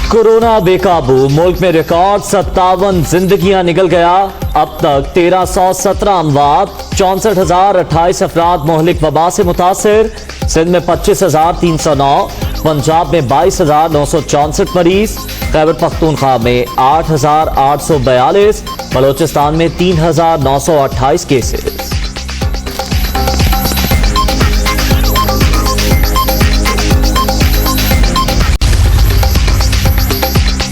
Corona बेकाबू, मुल्क में रिकॉर्ड 57 जिंदगियां निकल गया। अब तक 1317 अमवात, 64,028 अफराद मोहलिक वबा से मुतासिर। सिंध में 25,309, पंजाब में 22,964 मरीज, खैबर पख्तूनख्वा में 8,842, बलोचिस्तान में 3,928 केसेस।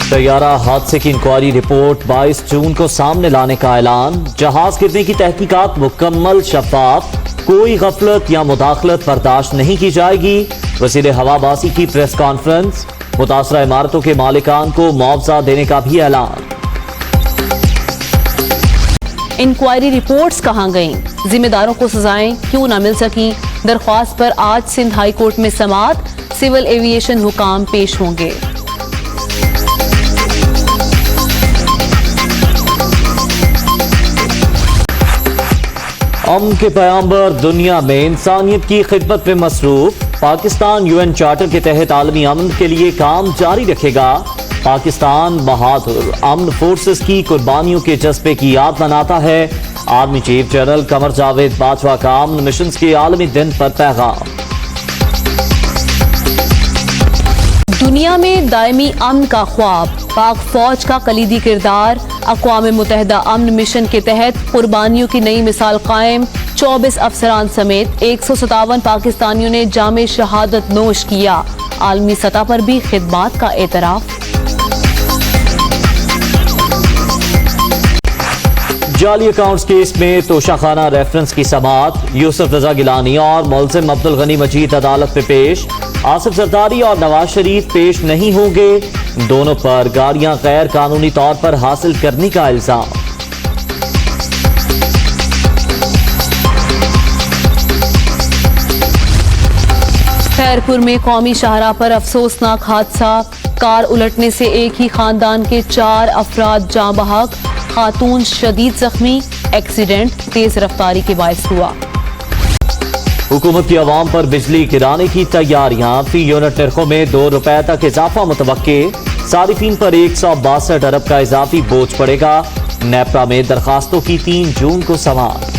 तैयारा हादसे की इंक्वायरी रिपोर्ट 22 जून को सामने लाने का ऐलान। जहाज गिरने की तहकीकात मुकम्मल शफाफ, कोई गफलत या मुदाखलत बर्दाश्त नहीं की जाएगी। वज़ीर हवाबाजी की प्रेस कॉन्फ्रेंस। मुतासरा इमारतों के मालिकान को मुआवजा देने का भी ऐलान। इंक्वायरी रिपोर्ट्स कहां गईं? जिम्मेदारों को सजाएं क्यों न मिल सकी? दरख्वास्त पर आज सिंध हाई कोर्ट में समाअत। सिविल एविएशन हुकाम पेश होंगे। अमन के पैगंबर दुनिया में इंसानियत की खिदमत में मसरूफ। पाकिस्तान यूएन चार्टर के तहत आलमी अमन के लिए काम जारी रखेगा। पाकिस्तान बहादुर अमन फोर्सेस की कुर्बानियों के जज्बे की याद मनाता है। Army chief general Qamar Javed Bajwa का अमन मिशन के आलमी दिन पर पैगाम। दुनिया में दायमी अमन का ख्वाब, पाक फौज का कलीदी किरदार। अक़वाम मुत्तहिदा अमन मिशन के तहत कुर्बानियों की नई मिसाल कायम। 24 अफसरान समेत 157 पाकिस्तानियों ने जामे शहादत नोश किया। आलमी सतह पर भी खिदमात का एतराफ। जाली अकाउंट्स केस में तोशाखाना रेफरेंस की समाअत। यूसुफ रजा गिलानी और मुल्ज़िम अब्दुल गनी मजीद अदालत में पेश। आसिफ जरदारी और नवाज शरीफ पेश नहीं होंगे। दोनों पर गाड़ियां गैर कानूनी तौर पर हासिल करने का इल्जाम। खैरपुर में कौमी शाहराह पर अफसोसनाक हादसा। कार उलटने से एक ही खानदान के 4 अफराद जाँ बहक, खातून शदीद जख्मी। एक्सीडेंट तेज रफ्तारी के बायस हुआ। हुकूमत की आवाम पर बिजली गिराने की तैयारियां। फी यूनिट निर्खों में ₹2 तक इजाफा मुतवक्के। सारिफीन पर 162 अरब का इजाफी बोझ पड़ेगा। नेपरा में दरखास्तों की 3 जून को समाअत।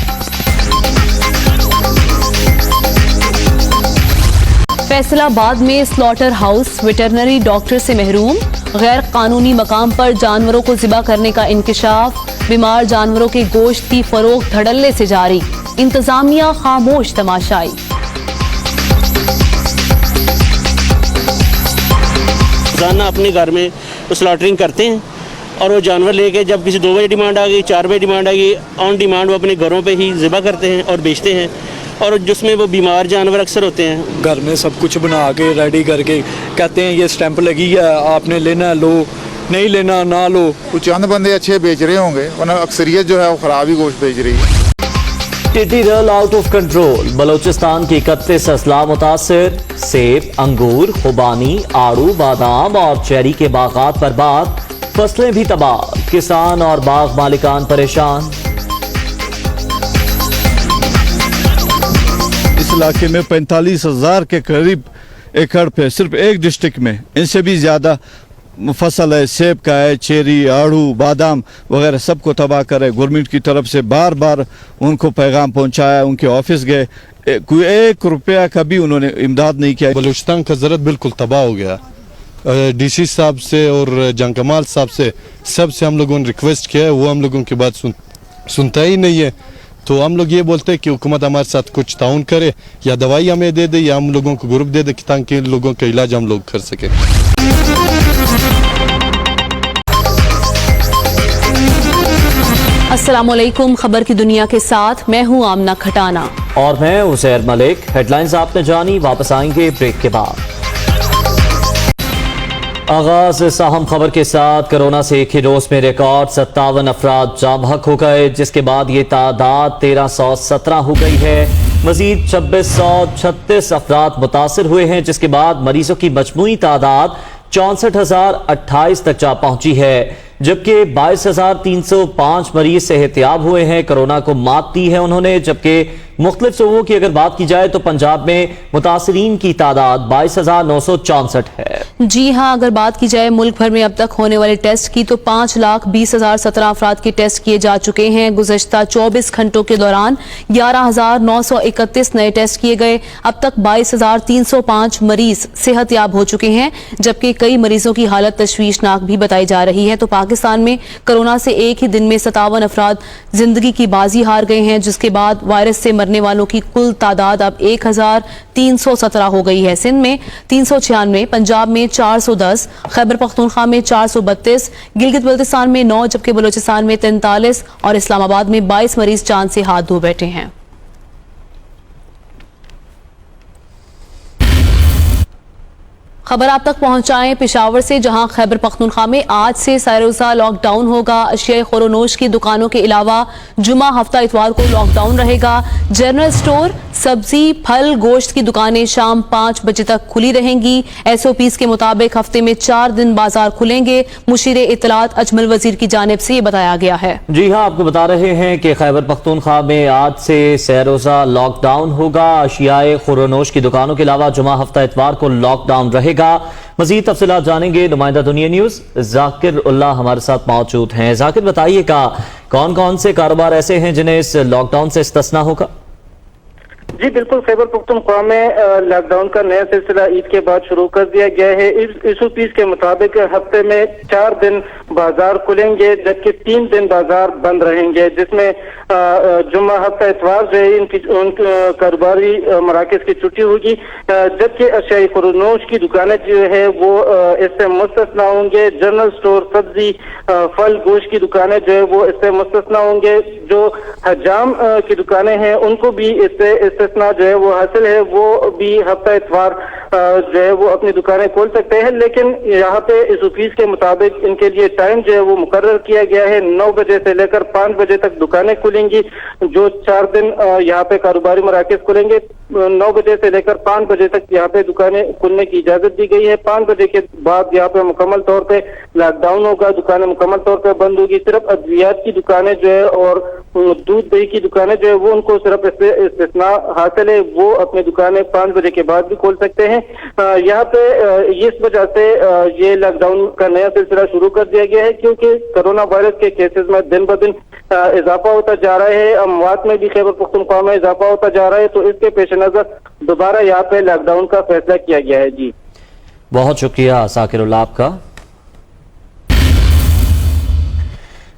फैसलाबाद में स्लॉटर हाउस वेटरनरी डॉक्टर से महरूम। गैर कानूनी मकाम पर जानवरों को ज़िबा करने का इंकशाफ। बीमार जानवरों के गोश्त की फरोख्त धड़ल्ले से जारी। इंतजामिया खामोश तमाशाई। रोजाना अपने घर में स्लॉटरिंग करते हैं और वो जानवर लेके जब किसी 2 बजे डिमांड आ गई, 4 बजे डिमांड आ गई, ऑन डिमांड वो अपने घरों पे ही ज़िबा करते हैं और बेचते हैं। और जिसमें वो बीमार जानवर अक्सर होते हैं। घर में सब कुछ बना के रेडी करके कहते हैं ये स्टैंप लगी है, आपने लेना लो, नहीं लेना ना लो। कुछ चंद बंदे अच्छे बेच रहे होंगे, वरना अक्सरियत जो है वो खराब ही गोश्त बेच रही है। टिड्डी दल आउट ऑफ कंट्रोल। बलोचिस्तान के 31 अजला मुतासिर। सेब, अंगूर, खुबानी, आड़ू, बादाम और चेरी के बागात बर्बाद। फसलें भी तबाह। किसान और बाग मालिकान परेशान। इस इलाके में 45,000 के करीब एकड़ पे सिर्फ एक डिस्ट्रिक्ट में इनसे भी ज़्यादा फसल है। सेब का है, चेरी, आड़ू, बादाम वगैरह सबको तबाह करे। गवर्नमेंट की तरफ से बार बार उनको पैगाम पहुंचाया, उनके ऑफिस गए, कोई 1 रुपया का भी उन्होंने इमदाद नहीं किया। बलूचिस्तान का ज़राअत बिल्कुल तबाह हो गया। डीसी साहब से और जंग कमाल साहब से सबसे हम लोगों ने रिक्वेस्ट किया है, वो हम लोगों की बात सुनता ही नहीं है। तो हम लोग ये बोलते हैं कि हुकूमत हमारे साथ कुछ ताउन करे, या दवाई हमें दे दे, या हम लोगों को ग्रुप दे दे ताकि लोगों का इलाज हम लोग कर सकें। अस्सलामुअलैकुम। खबर की दुनिया के साथ मैं हूं आमना खटाना और मैं उज़ैर मलिक। हेडलाइंस आपने जानी, वापस आएंगे ब्रेक के बाद। आगाज इस अहम खबर के साथ। कोरोना से एक ही रोज में रिकॉर्ड 57 अफराद जाँ बहक हो गए, जिसके बाद ये तादाद 1317 हो गई है। मजीद 2636 अफराद मुतासिर हुए हैं, जिसके बाद मरीजों की मजमूई तादाद 64,028 तक जा पहुंची है। जबकि 22,305 मरीज सेहतियाब हुए हैं, कोरोना को मात दी है उन्होंने। जबकि मुख्तलिफ सूबों की अगर बात की जाए तो पंजाब में मुतासरीन की तादाद 22,964 है। जी हाँ, अगर बात की जाए मुल्क भर में अब तक होने वाले टेस्ट की तो 5,20,017 अफराद के टेस्ट किए जा चुके हैं। गुज़श्ता 24 घंटों के दौरान 11,931 नए टेस्ट किए गए। अब तक 22,305 मरीज सेहतयाब हो चुके हैं, जबकि कई मरीजों की हालत तशवीशनाक भी बताई जा रही है। तो पाकिस्तान में कोरोना से एक ही दिन में 57 अफराद जिंदगी की बाजी हार गए हैं, जिसके बाद वायरस से मरने वालों की कुल तादाद अब 1,317 हो गई है। सिंध में 396, पंजाब में 410, खैबर पख्तूनख्वा में 432, गिलगित बल्तिस्तान में 9, जबकि बलूचिस्तान में 43 और इस्लामाबाद में 22 मरीज जान से हाथ धो बैठे हैं। खबर आप तक पहुंचाएं पेशावर से, जहां खैबर पख्तूनख्वा में आज से सरोजा लॉकडाउन होगा। अशिया खुरोनोश की दुकानों के अलावा जुमा, हफ्ता, इतवार को लॉकडाउन रहेगा। जनरल स्टोर, सब्जी, फल, गोश्त की दुकानें शाम 5 बजे तक खुली रहेंगी। SOPs के मुताबिक हफ्ते में 4 दिन बाजार खुलेंगे। मुशीर इत्तलात अजमल वजीर की जानिब से ये बताया गया है। जी हाँ, आपको बता रहे हैं कि खैबर पख्तूनख्वा में आज से सरोजा लॉकडाउन होगा। अशियाए खुरोनोश की दुकानों के अलावा जुमा, हफ्ता, इतवार को लॉकडाउन रहेगा। मजीद तफसीलात जानेंगे नुमाइंदा दुनिया न्यूज जाकिर उल्लाह हमारे साथ मौजूद हैं। जाकिर, बताइएगा कौन कौन से कारोबार ऐसे हैं जिन्हें इस लॉकडाउन से इस्तिस्ना होगा? जी बिल्कुल, खैबर पख्तूनख्वा में लॉकडाउन का नया सिलसिला ईद के बाद शुरू कर दिया गया है। SOPs के मुताबिक हफ्ते में 4 दिन बाजार खुलेंगे, जबकि 3 दिन बाजार बंद रहेंगे, जिसमें जुम्मा, हफ्ता, इतवार जो है इनकी कारोबारी मराकज की छुट्टी होगी। जबकि अशियाई खुरोनोश की दुकानें जो है वो इससे मुस्तस्ना होंगे। जनरल स्टोर, सब्जी, फल, गोश्त की दुकानें जो है वो इससे मुस्तस्ना होंगे। जो हजाम की दुकानें हैं उनको भी इससे इस्तिस्ना जो है वो हासिल है, वो भी हफ्ता, इतवार जो है वो अपनी दुकानें खोल सकते हैं। लेकिन यहाँ पे SOPs के मुताबिक इनके लिए टाइम जो है वो मुकर्रर किया गया है। 9 बजे से लेकर 5 बजे तक दुकानें खुलेंगी। जो 4 दिन यहाँ पे कारोबारी मराकज खुलेंगे, 9 बजे से लेकर 5 बजे तक यहाँ पे दुकानें खुलने की इजाजत दी गई है। 5 बजे के बाद यहाँ पे मुकम्मल तौर पे लॉकडाउन होगा, दुकानें मुकम्मल तौर पे बंद होगी। सिर्फ अद्वियात की दुकानें जो है और दूध दही की दुकानें जो है वो उनको सिर्फ इससे इस्तिस्ना हासिल है, वो अपनी दुकानें 5 बजे के बाद भी खोल सकते हैं। यहाँ पे इस वजह से ये लॉकडाउन का नया सिलसिला शुरू कर दिया गया है, क्योंकि कोरोना वायरस के केसेस में दिन ब दिन इजाफा होता जा रहा है। अमवात में भी खैबर पख्तूनख्वा में इजाफा होता जा रहा है, तो इसके पेश नजर दोबारा यहाँ पे लॉकडाउन का फैसला किया गया है। जी बहुत शुक्रिया साकिरुल्लाह आपका।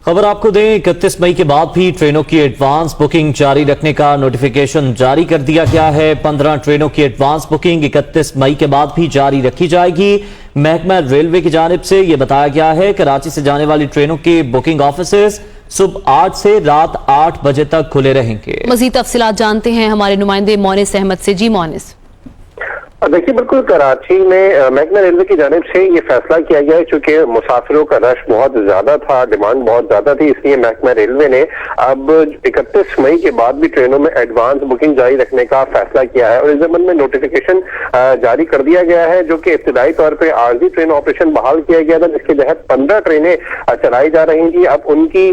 खबर आपको दें, 31 मई के बाद भी ट्रेनों की एडवांस बुकिंग जारी रखने का नोटिफिकेशन जारी कर दिया गया है। 15 ट्रेनों की एडवांस बुकिंग 31 मई के बाद भी जारी रखी जाएगी। महकमा रेलवे की जानिब से यह बताया गया है कराची से जाने वाली ट्रेनों के बुकिंग ऑफिस सुबह 8 से रात 8 बजे तक खुले रहेंगे। मजीद तफसीलात जानते हैं हमारे नुमाइंदे मोनिस अहमद से। जी मोनिस। देखिए, बिल्कुल कराची में महकमा रेलवे की जानिब से ये फैसला किया गया है, चूंकि मुसाफिरों का रश बहुत ज्यादा था, डिमांड बहुत ज्यादा थी, इसलिए महकमा रेलवे ने अब 31 मई के बाद भी ट्रेनों में एडवांस बुकिंग जारी रखने का फैसला किया है। और इस जमन में नोटिफिकेशन जारी कर दिया गया है, जो कि इब्तिदाई तौर पर आर्जी ट्रेन ऑपरेशन बहाल किया गया था, जिसके तहत 15 ट्रेनें चलाई जा रही थी। अब उनकी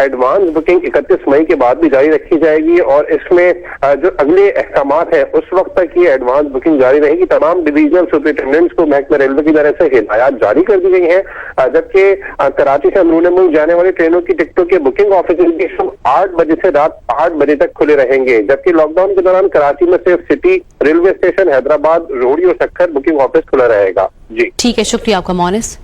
एडवांस बुकिंग 31 मई के बाद भी जारी रखी जाएगी और इसमें जो अगले अहकाम है उस वक्त तक ये एडवांस बुकिंग जारी रहेगी। तमाम डिवीजनल सुपरिटेंडेंट्स को महकमा रेलवे की तरफ से हिदायत जारी कर दी गई हैं, जबकि कराची से अंदरूनी मुल्क जाने वाली ट्रेनों की टिकटों के बुकिंग ऑफिस भी सुबह 8 बजे से रात 8 बजे तक खुले रहेंगे। जबकि लॉकडाउन के दौरान कराची में सिर्फ city, railway station, Hyderabad, Rohri और सक्खर बुकिंग ऑफिस खुला रहेगा। जी ठीक है, शुक्रिया आपका मोनिस।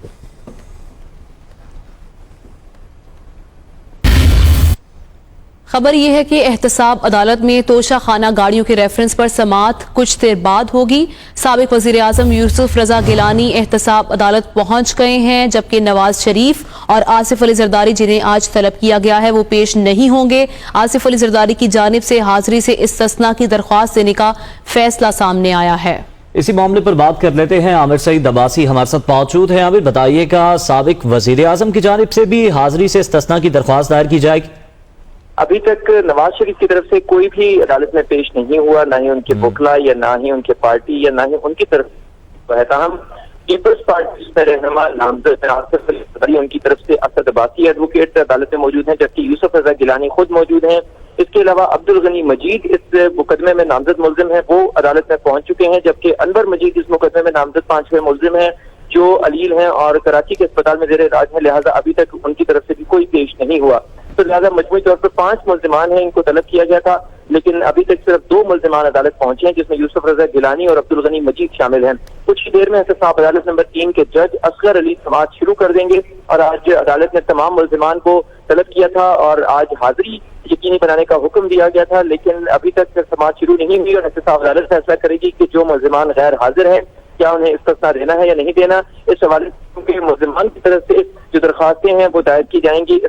खबर यह है कि एहतसाब अदालत में तोशा खाना गाड़ियों के रेफरेंस पर समाअत कुछ देर बाद होगी। साबिक वजीर आजम यूसुफ रजा गिलानी एहतसाब अदालत पहुंच गए हैं, जबकि नवाज शरीफ और आसिफ अली जरदारी, जिन्हें आज तलब किया गया है, वो पेश नहीं होंगे। आसिफ अली जरदारी की जानिब से हाजिरी से इस्तिस्ना की दरख्वास्त देने का फैसला सामने आया है। इसी मामले पर बात कर लेते हैं, आमिर सईद अब्बासी हमारे साथ मौजूद हैं। आमिर, बताइएगा, साबिक वजीर आजम की जानिब से भी हाजिरी से इस्तिस्ना की दरख्वास्त दायर की जाएगी? अभी तक नवाज शरीफ की तरफ से कोई भी अदालत में पेश नहीं हुआ, ना ही उनके वकला या ना ही उनके पार्टी या ना ही उनकी तरफ। ताहम पीपल्स पार्टी में रहनुमा नामजद आसिफ अली जरदारी उनकी तरफ से असद अब्बासी एडवोकेट अदालत में मौजूद हैं, जबकि यूसुफ रजा गिलानी खुद मौजूद हैं। इसके अलावा अब्दुल गनी मजीद इस मुकदमे में नामजद मुलजिम है, वो अदालत में पहुंच चुके हैं, जबकि अनवर मजीद इस मुकदमे में नामजद 5वें मुलजिम है जो अलील हैं और कराची के अस्पताल में जेर इलाज है, लिहाजा अभी तक उनकी तरफ से भी कोई पेश नहीं हुआ। तो लिहाजा मजमूई तौर पर 5 मुलजिमान हैं, इनको तलब किया गया था, लेकिन अभी तक सिर्फ 2 मुलजिमान अदालत पहुंचे हैं, जिसमें यूसुफ रजा गिलानी और अब्दुल गनी मजीद शामिल हैं। कुछ ही देर में एहतसाब अदालत नंबर 3 के जज असगर अली समाअत शुरू कर देंगे और आज अदालत ने तमाम मुलजिमान को तलब किया था और आज हाजिरी यकीनी बनाने का हुक्म दिया गया था, लेकिन अभी तक समाअत शुरू नहीं हुई और एहतसाब अदालत फैसला करेगी कि जो मुलजिमान गैर हाजिर हैं क्या उन्हें इस्तिस्ना देना है या नहीं देना। इस हवाले से मुलजिमान की तरफ से जो दरखास्तें हैं वो दायर की जाएंगी।